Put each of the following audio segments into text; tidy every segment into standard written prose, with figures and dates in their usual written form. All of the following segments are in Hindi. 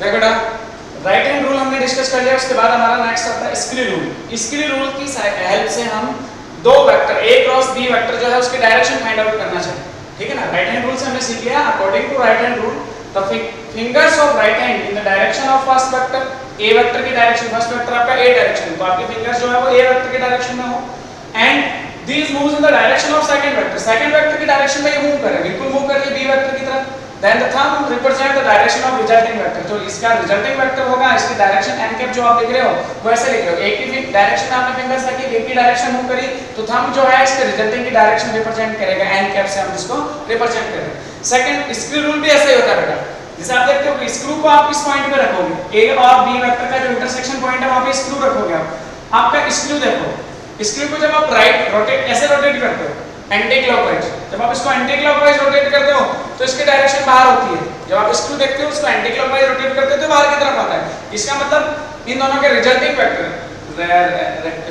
देखो बेटा, राइट हैंड रूल हमने डिस्कस कर लिया, उसके बाद हमारा नेक्स्ट आता है स्क्रू रूल। स्क्रू रूल की हेल्प से हम दो vector a cross b vector जो है उसकी डायरेक्शन फाइंड आउट करना चाहिए, ठीक है ना। राइट हैंड रूल से हमने सीख लिया, according to right hand rule the fingers of right hand in the direction of first vector, a vector की डायरेक्शन, फर्स्ट वेक्टर आपका a डायरेक्शन, तो आपके फिंगर्स जो है वो a वेक्टर की डायरेक्शन में हो, and these moves in the direction of second vector, second vector की डायरेक्शन में ये मूव करे, बिल्कुल मूव करके b वेक्टर की तरफ, then the thumb represent the direction of resulting vector, जो इसका रिजल्टिंग वेक्टर होगा इसकी डायरेक्शन n कैप जो आप लिख रहे हो वो ऐसे लिख रहे हो, एक की डायरेक्शन में आपने फिंगर्स रखी, एक की डायरेक्शन मूव करी, तो थंब जो है इसके रिजल्टिंग की डायरेक्शन रिप्रेजेंट करेगा, n कैप से हम इसको रिप्रेजेंट करेंगे। सेकंड स्क्रू रूल भी ऐसे ही होता है बेटा, जैसे आप देखते हो कि स्क्रू को आप इस पॉइंट पे रखोगे, a और b वेक्टर का जो इंटरसेक्शन पॉइंट है वहां पे स्क्रू रखोगे आप, आपका स्क्रू देखो, स्क्रू को जब आप राइट रोटेट ऐसे रोटेट करते हो एंटी क्लॉकवाइज, जब आप इसको एंटी क्लॉकवाइज रोटेट करते हो तो इसकी डायरेक्शन बाहर होती है, जब आप स्क्रू देखते हो उसको एंटी क्लॉकवाइज रोटेट करते हो तो बाहर की तरफ आता है, इसका मतलब इन दोनों के resulting vector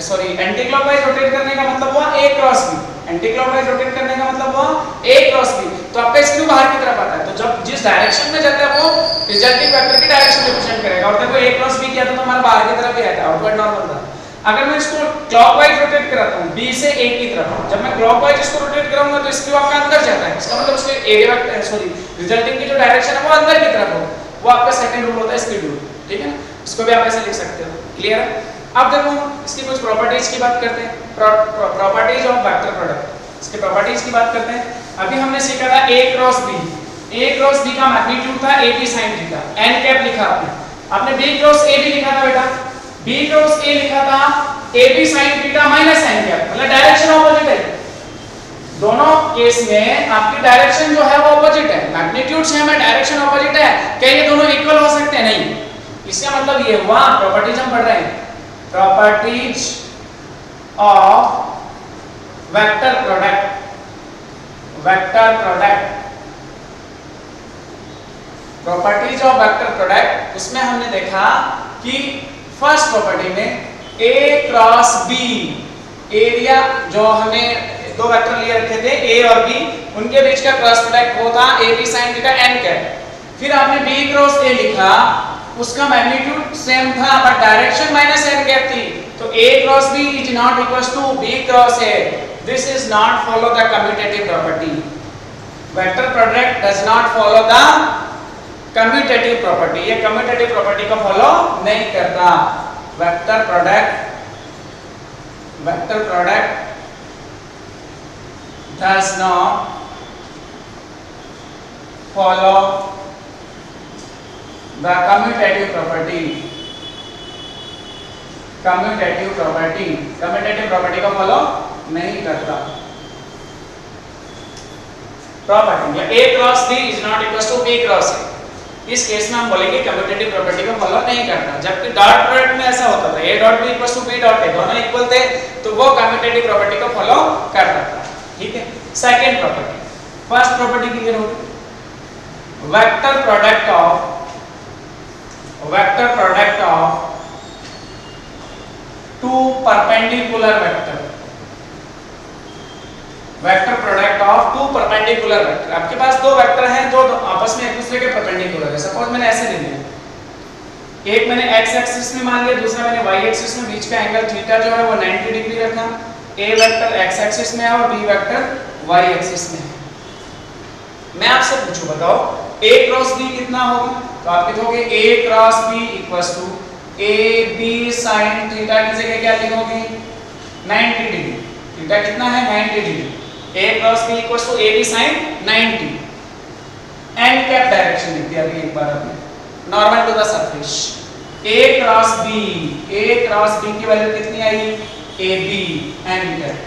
sorry anti clockwise rotate करने का मतलब हुआ a cross b, anti clockwise rotate करने का मतलब हुआ a क्रॉस b, तो आपका स्क्रू बाहर की तरफ आता है, तो जब जिस डायरेक्शन में जाता है वो रिजल्टिंग वेक्टर की डायरेक्शन रिप्रेजेंट करेगा, और देखो a क्रॉस b किया तो हमारा बाहर की तरफ ही आता है, आउटवर्ड नॉर्मल था। अगर मैं इसको क्लॉकवाइज रोटेट कराता हूं b से a की तरफ, जब मैं क्लॉकवाइज इसको रोटेट कराऊंगा तो स्क्रू आपका अंदर जाता है, इसका मतलब उसके एरिया वेक्टर सॉरी रिजल्टिंग की जो डायरेक्शन है वो अंदर की तरफ हो, वो आपका सेकंड रूल होता है स्क्रू रूल, ठीक है ना। इसको भी आप ऐसे लिख सकते हो, क्लियर है। अब देखो इसकी कुछ प्रॉपर्टीज की बात करते हैं, प्रॉपर्टीज ऑफ वेक्टर प्रोडक्ट, इसके प्रॉपर्टीज की बात करते हैं। अभी हमने सीखा था a क्रॉस b का मैग्नीट्यूड था a b sin theta, n cap लिखा आपने b क्रॉस a भी लिखा था बेटा, b क्रॉस a लिखा था a b sin theta minus n cap, मतलब डायरेक्शन ऑपोजिट है, दोनों केस में आपकी डायरेक्शन जो है वो ऑपोजिट है, मैग्नीट्यूड सेम है, डायरेक्शन ऑपोजिट है, क्या ये दोनों इक्वल हो सकते हैं? नहीं। इसका मतलब ये हुआ, प्रॉपर्टीज हम पढ़ रहे हैं, properties of vector product, vector product, properties of vector product, उसमें हमने देखा कि फर्स्ट प्रॉपर्टी में a क्रॉस b एरिया जो हमने दो वेक्टर लिए रखे थे a और b, उनके बीच का क्रॉस प्रोडक्ट वो था a b sin theta n cap, फिर आपने b क्रॉस a लिखा, उसका मैग्नीट्यूड सेम था but direction minus n cap थी, तो a cross b is not equals to b cross a, this is not follow the commutative property, vector product does not follow the commutative property, ये कम्यूटेटिव प्रॉपर्टी को फॉलो नहीं करता। Vector product does not follow the commutative property, commutative property को फॉलो नहीं करता। Property a cross b is not equal to b cross a, इस केस में हम बोलेंगे कम्यूटेटिव प्रॉपर्टी को फॉलो नहीं करता, जबकि डॉट प्रोडक्ट में ऐसा होता था a dot b equals to b dot a, दोनों इक्वल थे तो वो कम्यूटेटिव प्रॉपर्टी को फॉलो करता था, ठीक है। Second property, first property clear हो गई, vector product of two perpendicular vector, vector product of two perpendicular vector, आपके पास दो वेक्टर हैं जो आपस में एक दूसरे के परपेंडिकुलर है, सपोज मैंने ऐसे ले लिया, एक मैंने x एक्सिस में मान लिया, दूसरा मैंने y एक्सिस में, बीच का एंगल थीटा जो है वो 90 डिग्री रखा, a वेक्टर x एक्सिस में है और b वेक्टर y एक्सिस में है। मैं आपसे पूछूं बताओ a क्रॉस b कितना होगा, तो आप लिखोगे a cross b equals to a b sin theta की जगह क्या लिखोगे 90 डिग्री, थीटा कितना है 90 degree, a cross b equals to a b sin 90, n cap direction लिख दिया अभी एक बार आपने, normal to the surface, a cross b की वैल्यू कितनी आई a b n कैप,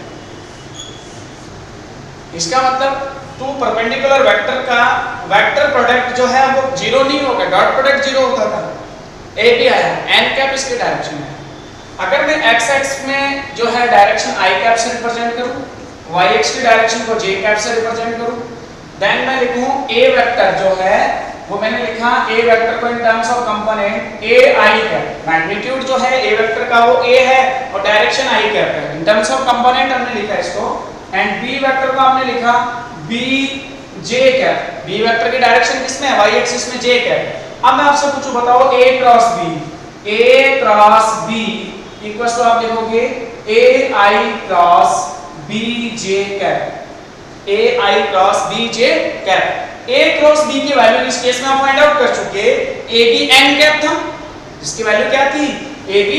इसका मतलब टू परपेंडिकुलर वेक्टर का वेक्टर प्रोडक्ट जो है वो जीरो नहीं होगा, डॉट प्रोडक्ट जीरो होता था, a b आया, n कैप इसकी डायरेक्शन है। अगर मैं x एक्सिस में जो है डायरेक्शन i कैप से रिप्रेजेंट करूं, y एक्सिस की डायरेक्शन को j कैप से रिप्रेजेंट करूं, देन मैं लिखूं a वेक्टर जो है वो मैंने लिखा a वेक्टर को in terms of component a i cap, magnitude जो है a वेक्टर का वो a है और डायरेक्शन i कैप है, इन टर्म्स ऑफ कंपोनेंट हमने लिखा इसको, एंड b वेक्टर को हमने लिखा b j cap, b vector की डायरेक्शन किसमें है y एक्सिस में j कैप, अब मैं आपसे पूछूं, बताओ A cross B equals to आप लिखोगे AI cross BJ cap. AI cross BJ cap. A cross B की वैल्यू इस केस में आप फाइंड आउट कर चुके, AB n कैप था जिसकी वैल्यू क्या थी, AB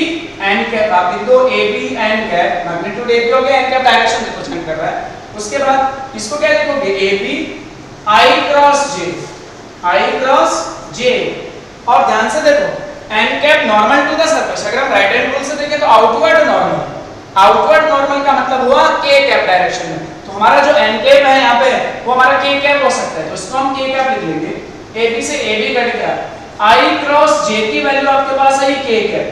n कैप। आप लिख दो AB n cap, magnitude AB हो गया, n कैप डायरेक्शन देखो चेंज कर रहा है। उसके बाद इसको क्या लिखोगे, AB I क्रॉस J। और ध्यान से देखो n cap normal to the surface, अगर हम राइट हैंड रूल से देखें तो आउटवर्ड नॉर्मल का मतलब हुआ k कैप डायरेक्शन में। तो हमारा जो n कैप है यहाँ पे वो हमारा k कैप हो सकता है, तो इसको हम k कैप लिख लेंगे। AB से AB कट गया, I क्रॉस J की वैल्यू आपके पास है k कैप,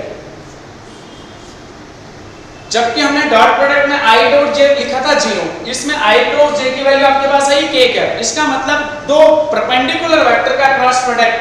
जबकि हमने डॉट प्रोडक्ट में I डॉट J लिखा था 0, इसमें I क्रॉस J की वैल्यू आपके पास है k कैप। इसका मतलब दो परपेंडिकुलर वेक्टर का क्रॉस प्रोडक्ट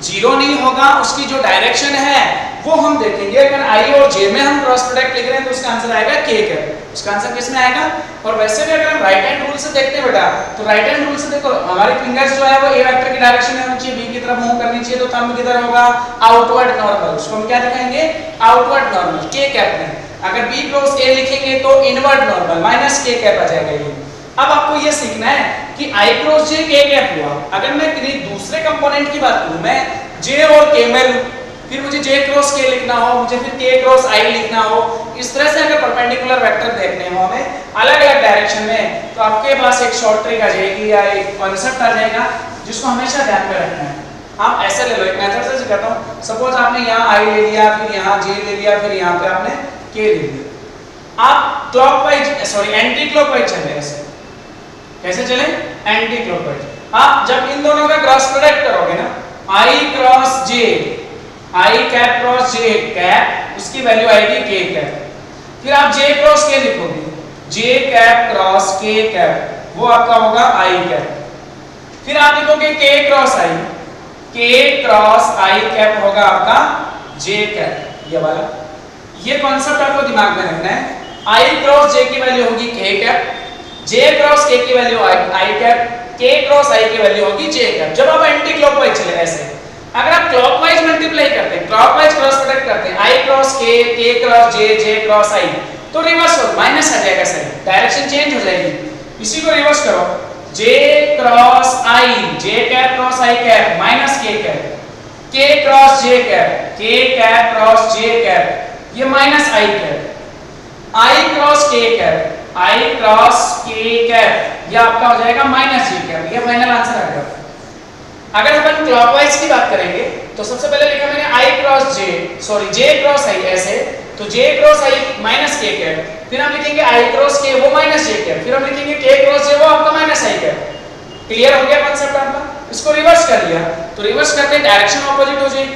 0 नहीं होगा, उसकी जो डायरेक्शन है वो हम देखेंगे। अगर I और J में हम क्रॉस प्रोडक्ट लिख रहे हैं तो उसका आंसर आएगा k कैप। उसका आंसर किस में आएगा। और वैसे भी अगर हम राइट हैंड रूल से देखते हैं बेटा, तो राइट हैंड रूल से देखो हमारी फिंगर्स जो है वो A वेक्टर की डायरेक्शन में होनी चाहिए, B की तरफ मूव करनी चाहिए, तो थंब किधर होगा, आउटवर्ड नॉर्मल। उसको हम क्या दिखाएंगे, आउटवर्ड नॉर्मल k कैप में। अगर B क्रॉस A लिखेंगे तो inward normal minus k cap आ जाएगा ये। अब आपको ये सीखना है कि I cross J k cap हुआ। अगर मैं किसी दूसरे कंपोनेंट की बात करूं, मैं J और K में लूं, फिर मुझे J क्रॉस K लिखना हो, मुझे फिर K क्रॉस I लिखना हो, इस तरह से अगर परपेंडिकुलर वेक्टर देखने हो हमें अलग-अलग डायरेक्शन में, तो आपके पास एक शॉर्ट ट्रिक आ जाएगी या एक कॉन्सेप्ट आ जाएगा जिसको हमेशा ध्यान में रखना है। आप ऐसे ले लो, एक मेथड से सिखाता हूं। सपोज आपने यहाँ I ले लिया, फिर यहाँ J ले लिया, फिर यहाँ पे आपने K ले लिया। आप एंटी क्लॉकवाइज चले, ऐसे कैसे चले, एंटी क्लॉकवाइज। आप जब इन दोनों का क्रॉस प्रोडक्ट करोगे ना, I cross J, I cap cross J cap, उसकी वैल्यू आएगी k कैप। फिर आप J क्रॉस K लिखोगे, J cap cross K cap, वो आपका होगा I कैप। फिर आप लिखोगे K cross I, K cross I cap होगा आपका J कैप। ये वाला, ये कॉन्सेप्ट आपको दिमाग में रखना है। I क्रॉस J की वैल्यू होगी k cap, J cross K की value I cap, K cross I की वैल्यू होगी J कैप। जब आप एंटी क्लॉकवाइज चले ऐसे, अगर आप क्लॉकवाइज मल्टीप्लाई करते हैं, क्लॉकवाइज क्रॉस प्रोडक्ट करते हैं, I cross K, K cross J, J cross I, तो रिवर्स हो, माइनस आ जाएगा सर, डायरेक्शन चेंज हो जाएगी। इसी को रिवर्स करो, J cross I, J cap cross I cap minus K cap, K cross J cap, K cap cross J cap, ये minus I cap, I cross K cap, I cross K cap, ये आपका हो जाएगा माइनस J कैप। ये फाइनल आंसर आ गया। अगर अपन क्लॉकवाइज की बात करेंगे तो सबसे पहले लिखा मैंने I cross J cross I ऐसे, तो J cross I minus K cap, फिर हम लिखेंगे I क्रॉस K, वो माइनस J कैप, फिर हम लिखेंगे K क्रॉस J, वो आपका माइनस I कैप। क्लियर हो गया कॉन्सेप्ट आपका। इसको रिवर्स कर लिया, तो रिवर्स करते डायरेक्शन ऑपोजिट हो जाएगी।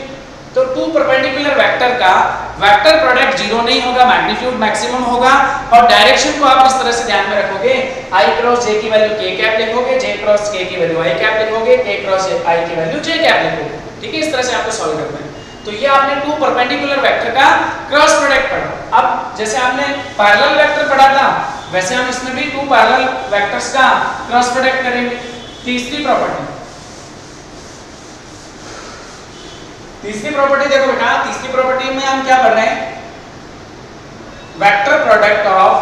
तो टू परपेंडिकुलर वेक्टर का वेक्टर प्रोडक्ट 0 नहीं होगा, मैग्नीट्यूड मैक्सिमम होगा। और डायरेक्शन को आप इस तरह से ध्यान में रखोगे, I क्रॉस J की वैल्यू K कैप लिखोगे, J क्रॉस K की वैल्यू I कैप लिखोगे, K क्रॉस I की वैल्यू J कैप लिखोगे। ठीक है, इस तरह से आपको सॉल्व करना है। तो ये आपने टू परपेंडिकुलर वेक्टर का क्रॉस प्रोडक्ट पढ़ा। अब जैसे आपने पैरेलल वेक्टर पढ़ा था, वैसे हम इसमें भी टू पैरेलल वेक्टर्स का क्रॉस प्रोडक्ट करेंगे। तीसरी प्रॉपर्टी देखो बेटा, तीसरी प्रॉपर्टी में हम क्या पढ़ रहे हैं, vector product of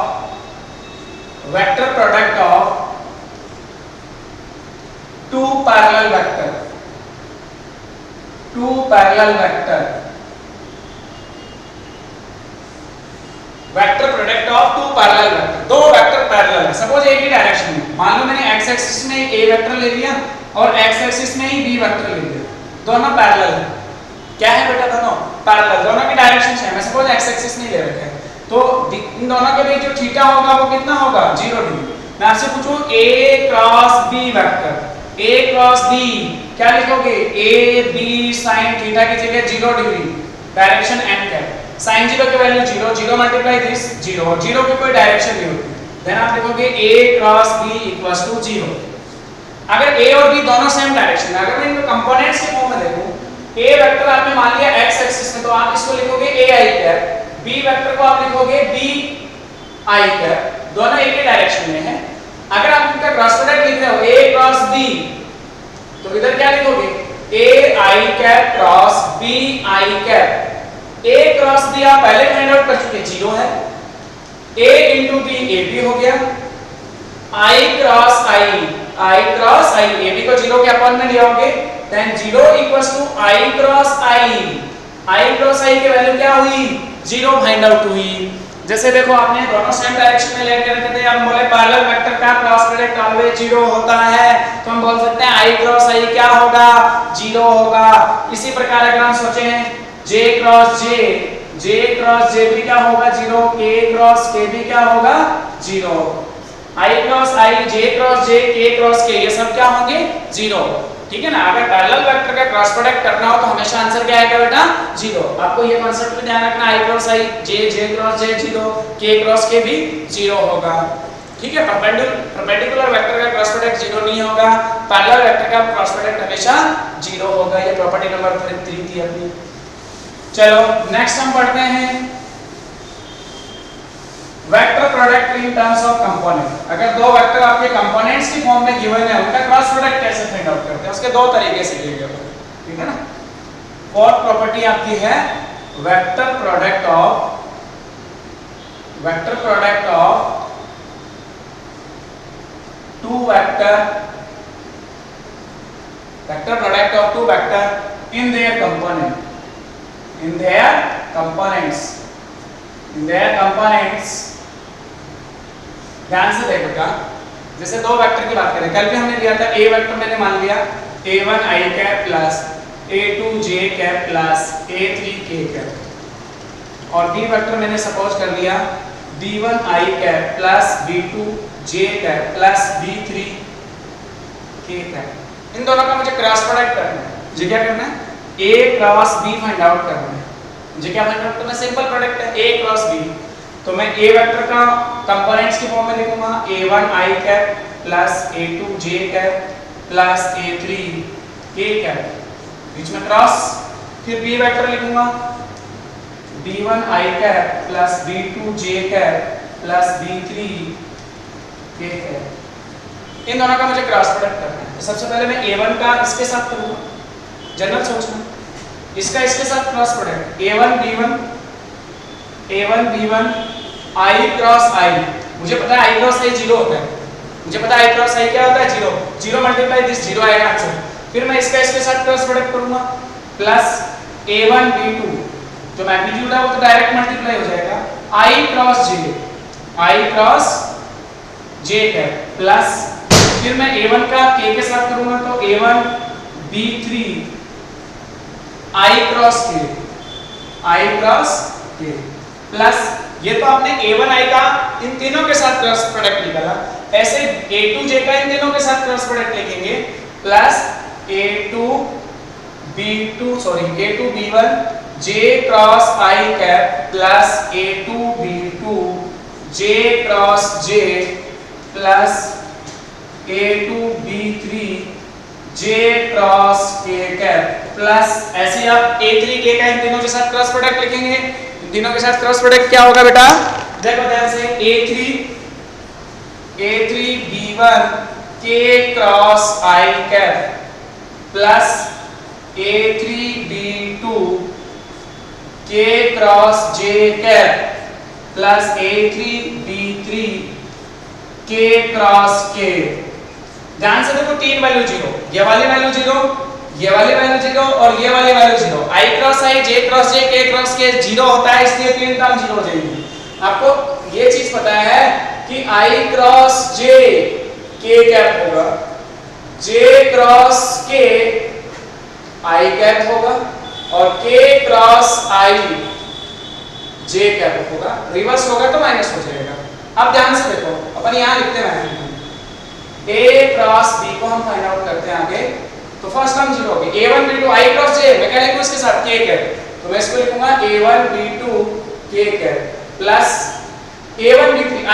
two parallel vector. Vector product of two parallel vector, दो वेक्टर पैरेलल है, सपोज एक ही डायरेक्शन में। मान लो मैंने x एक्सिस में a वेक्टर ले लिया और x एक्सिस में ही b वेक्टर ले लिया, दोनों पैरेलल है। क्या है बेटा, दोनों पैरेलल, दोनों की डायरेक्शन सेम है। सपोज x एक्सिस नहीं ले रखे हैं, तो इन दोनों के बीच जो थीटा होगा वो कितना होगा, 0 डिग्री। मैं आपसे पूछूं a cross b vector, a cross b क्या लिखोगे, a b sin थीटा की जगह 0 degree, direction n cap, sin 0 की वैल्यू 0, 0 मल्टीप्लाई दिस 0, और 0 की कोई डायरेक्शन नहीं होती। देन आप लिखोगे a cross b equals to 0। अगर a और b दोनों सेम डायरेक्शन है, अगर मैं इनको कंपोनेंट्स के फॉर्म में देखूं, a वेक्टर आपने मान लिया x एक्सिस में, तो आप इसको लिखोगे ai कैप, b वेक्टर को आप लिखोगे bi कैप, दोनों एक ही डायरेक्शन में है। अगर आप इनका क्रॉस प्रोडक्ट लिख रहे हो a क्रॉस b, तो इधर क्या लिखोगे, A I cap cross B I cap. A cross B आप पहले फाइंड आउट कर चुके, 0 है। A into B A B हो गया। आई क्रॉस आई ए बी को 0 के अपॉन में ले आओगे, then 0 equals to I cross I. I cross I की वैल्यू क्या हुई? 0 फाइंड आउट हुई। जैसे देखो आपने दोनों सेम डायरेक्शन में लेके रखे थे, हम बोले पैरेलल वेक्टर का क्रॉस प्रोडक्ट ऑलवेज 0 होता है, तो हम बोल सकते हैं आई क्रॉस आई क्या होगा? 0 होगा। इसी प्रकार अगर हम सोचें j cross j cross j भी क्या होगा? 0। k क्रॉस k भी क्या होगा? 0। आई क्रॉस आई, j cross j, k cross k ये सब क्या होंगे? 0। ठीक है ना। अगर पैरेलल वेक्टर का क्रॉस प्रोडक्ट करना हो तो हमेशा आंसर क्या आएगा बेटा? 0। आपको ये कांसेप्ट भी ध्यान रखना, आई क्रॉस आई, j cross j 0, k cross k भी 0 होगा। ठीक है। परपेंडिकुलर वेक्टर का क्रॉस प्रोडक्ट 0 नहीं होगा, पैरेलल वेक्टर का क्रॉस प्रोडक्ट हमेशा 0 होगा। ये प्रॉपर्टी नंबर 3 थी अपनी। चलो नेक्स्ट हम पढ़ते हैं vector product in terms of component. अगर दो वेक्टर आपके कंपोनेंट्स की फॉर्म में गिवन है, उनका क्रॉस प्रोडक्ट कैसे फाइंड आउट करते हैं? उसके दो तरीके से किए गए। ठीक है ना। फोर्थ प्रॉपर्टी आपकी है vector product of two vector in their components. ध्यान से देखो, जैसे दो वेक्टर की बात करें, कल भी हमने लिया था ए वेक्टर मैंने मान लिया a1 i cap plus a2 j cap plus a3 k cap, और b वेक्टर मैंने सपोज कर लिया b1 i cap plus b2 j cap plus b3 k cap. इन दोनों का मुझे क्रॉस प्रोडक्ट करना है। मुझे क्या करना है? a cross b find out करना है। मुझे क्या फाइंड आउट करना है? सिंपल प्रोडक्ट है a क्रॉस b। तो मैं a वेक्टर का कंपोनेंट्स की फॉर्म में लिखूंगा a1 i cap plus a2 j cap plus a3 k cap, बीच में क्रॉस। फिर b वेक्टर लिखूंगा b1 i cap plus b2 j cap plus b3 k cap. इन दोनों का मुझे क्रॉस प्रोडक्ट करना है। तो सबसे पहले मैं a1 का इसके साथ करूंगा, जनरल सोचना, इसका इसके साथ cross product a1 b1 i cross i। मुझे पता है i क्रॉस i 0 होता है, मुझे पता है i क्रॉस i क्या होता है? 0। 0 मल्टीप्लाई दिस 0 आएगा आंसर। फिर मैं इसका इसके साथ क्रॉस प्रोडक्ट करूंगा प्लस a1 b2, जो मैग्नीट्यूड है वो तो डायरेक्ट मल्टीप्लाई हो जाएगा, i cross j cap plus, फिर मैं a1 का k के साथ करूंगा तो a1 b3 i cross k plus, ये तो आपने a1 i का इन तीनों के साथ क्रॉस प्रोडक्ट निकाला, ऐसे a2 j का इन तीनों के साथ क्रॉस प्रोडक्ट लिखेंगे plus a2 b1 j cross i cap plus a2 b2 j cross j plus a2 b3 j cross k cap plus, ऐसे आप a3 k का इन तीनों के साथ क्रॉस प्रोडक्ट लिखेंगे। तीनों के साथ क्रॉस प्रोडक्ट क्या होगा बेटा? देखो ध्यान से, a3 b1 k cross i cap plus a3 b2 k cross j cap plus a3 b3 k cross k। ध्यान से देखो, तीन वैल्यू 0, ये वाली वैल्यू 0, ये वाली वैल्यू 0 और ये वाली value 0। i cross i, j cross j, k cross k 0 होता है, इसलिए तीन टर्म 0 हो जाएंगी। आपको ये चीज पता है कि i cross j k cap होगा, j cross k i cap होगा और k cross i j cap होगा। रिवर्स होगा तो माइनस हो जाएगा। अब ध्यान से देखो, अपन यहां लिखते हैं a क्रॉस b को हम फाइंड आउट करते हैं आगे। तो फर्स्ट टर्म 0 होगी, a1 b2 i cross j, मैं क्या लिखूं इसके साथ? k कैप, तो मैं इसको लिखूंगा a1 b2 k cap plus a1 b3 i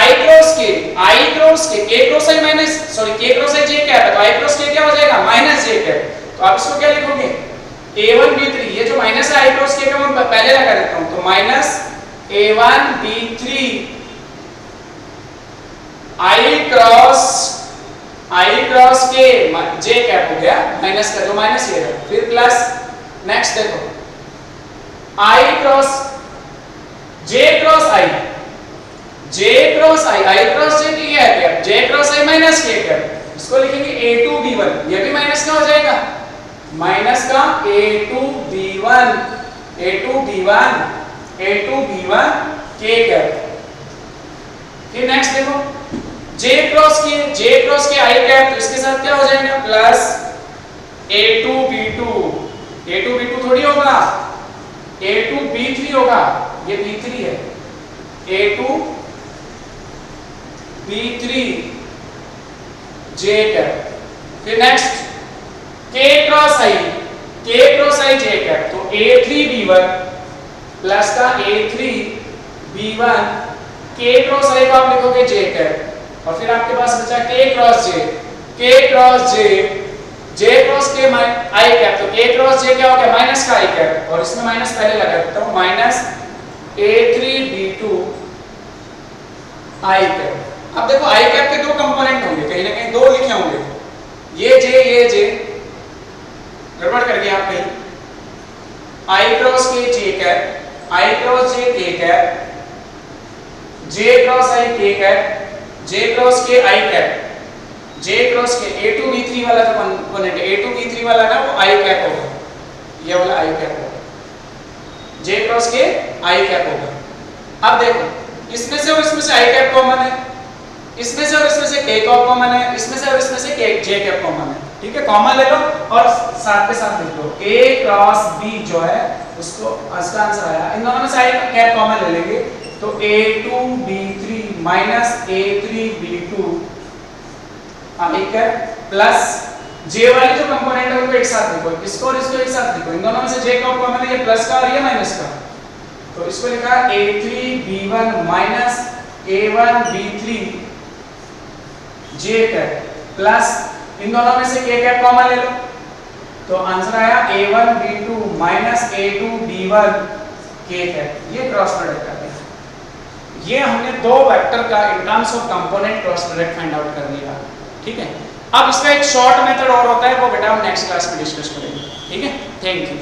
cross k k cross i minus, sorry k cross i j cap है, तो i क्रॉस k क्या हो जाएगा? Minus j cap. तो आप इसको क्या लिखोगे? a1 b3, ये जो माइनस है i क्रॉस k का मैं पहले लगा देता हूं, तो minus a1 b3 i I cross के जे कैप हो गया, माइनस का जो माइनस ये है, फिर प्लस, नेक्स्ट देखो आई क्रॉस जे क्रॉस आई, जे क्रॉस आई क्रॉस जे की क्या है, जे क्रॉस आई माइनस के कैप, इसको लिखेंगे a2b1, ये भी माइनस का हो जाएगा, माइनस का a2b1 के कैप। फिर नेक्स्ट देखो जे क्रॉस के आई कैप, तो इसके साथ क्या हो जाएगा, प्लस a2b2 थोड़ी होगा, a2b3 होगा, ये b3 है, a2b3 जे कैप। फिर नेक्स्ट k क्रॉस आई जे कैप, तो a3b1 प्लस का a3b1 k क्रॉस आई को आप लिखोगे जे कैप, और फिर आपके पास बचा k क्रॉस के आई कैप, तो k क्रॉस जे क्या हो गया, माइनस का आई कैप, और इसमें माइनस पहले लगा देता हूं, माइनस a3b2 आई कैप। अब देखो आई कैप के दो कंपोनेंट होंगे, कहीं ना कहीं दो लिखे होंगे, ये जे गड़बड़ कर गया आप कहीं, आई क्रॉस के जे कैप, आई क्रॉस जे के कैप, जे क्रॉस आई के कैप, जे क्रॉस के आई कैप, जे क्रॉस के a2b3 वाला जो कंपोनेंट है, a2b3 वाला ना वो आई कैप होगा, ये वाला आई कैप होगा, जे क्रॉस के आई कैप होगा। अब देखो इसमें से और इसमें से आई कैप कॉमन है, इसमें से और इसमें से k कॉमन है, इसमें से और इसमें से जे कैप कॉमन है, ठीक है, कॉमन ले लो और साथ पे साथ लिख लो a क्रॉस b जो है उसको, इसका आंसर आया, इन दोनों में से आई कैप कॉमन ले लेंगे, तो a2b3 माइनस a3b2 आई कैप प्लस जे वाली जो कंपोनेंट है उनको एक साथ लिखो, इसको और इसको एक साथ लिखो, इन दोनों में से जे कॉमन है, ये प्लस का और ये माइनस का, तो इसको लिखा a3b1 माइनस a1b3 जे कैप प्लस इन दोनों में से k कैप कॉमन ले लो, तो आंसर आया a1b2 minus a2b1 k cap. ये क्रॉस प्रोडक्ट आ गया, ये हमने दो वेक्टर का in terms of component cross product find out कर लिया, ठीक है। अब इसका एक शॉर्ट मेथड और होता है, वो बेटा हम नेक्स्ट क्लास में डिस्कस करेंगे, ठीक है। Thank you.